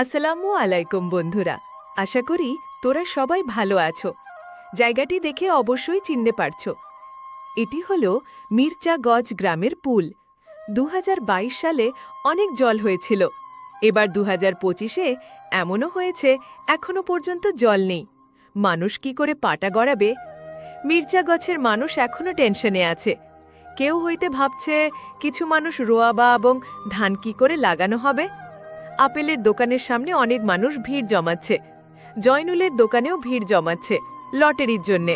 আসসালামু আলাইকুম বন্ধুরা, আশা করি তোরা সবাই ভালো আছো। জায়গাটি দেখে অবশ্যই চিনতে পারছো। এটি হলো মির্চাগঞ্জ গ্রামের পুল। 2022 সালে অনেক জল হয়েছিল। এবার 2025-এ এমনও হয়েছে এখনো পর্যন্ত জল নেই। মানুষ কি করে পাটা গড়াবে? মির্চাগঞ্জের মানুষ এখনো টেনশনে আছে। কেউ হইতে ভাবছে কিছু মানুষ রোয়াবা এবং ধান কি করে লাগানো হবে। আপেলের দোকানের সামনে অনেক মানুষ ভিড় জমাচ্ছে। জয়নুলের দোকানেও ভিড় জমাচ্ছে লটারির জন্যে।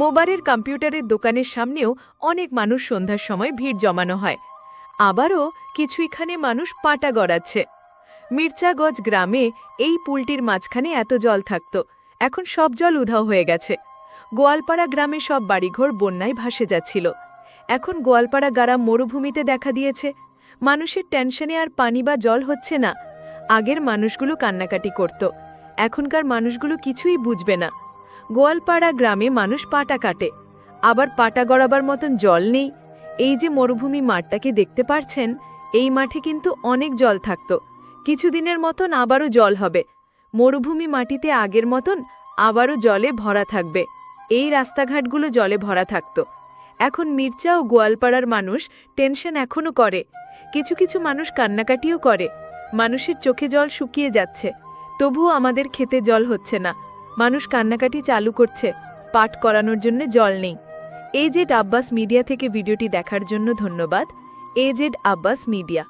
মোবারের কম্পিউটারের দোকানের সামনেও অনেক মানুষ সন্ধ্যার সময় ভিড় জমানো হয়। আবারও কিছু এখানে মানুষ পাটা গড়াচ্ছে। মির্চাগঞ্জ গ্রামে এই পুলটির মাঝখানে এত জল থাকত, এখন সব জল উধাও হয়ে গেছে। গোয়ালপাড়া গ্রামে সব বাড়িঘর বন্যায় ভাসে যাচ্ছিল। এখন গোয়ালপাড়া গ্রাম মরুভূমিতে দেখা দিয়েছে। মানুষের টেনশনে আর পানি বা জল হচ্ছে না। আগের মানুষগুলো কান্নাকাটি করত, এখনকার মানুষগুলো কিছুই বুঝবে না। গোয়ালপাড়া গ্রামে মানুষ পাটা কাটে, আবার পাটা গড়াবার মতন জল নেই। এই যে মরুভূমি মাঠটাকে দেখতে পারছেন, এই মাঠে কিন্তু অনেক জল থাকত। কিছুদিনের মতন আবারও জল হবে। মরুভূমি মাটিতে আগের মতন আবারও জলে ভরা থাকবে। এই রাস্তাঘাটগুলো জলে ভরা থাকত। এখন মির্চা ও গোয়ালপাড়ার মানুষ টেনশন এখনও করে। কিছু কিছু মানুষ কান্নাকাটিও করে। মানুষের চোখে জল শুকিয়ে যাচ্ছে, তবুও আমাদের খেতে জল হচ্ছে না। মানুষ কান্নাকাটি চালু করছে, পাট করানোর জন্য জল নেই। এজেড আব্বাস মিডিয়া থেকে ভিডিওটি দেখার জন্য ধন্যবাদ। AZ Abbas media.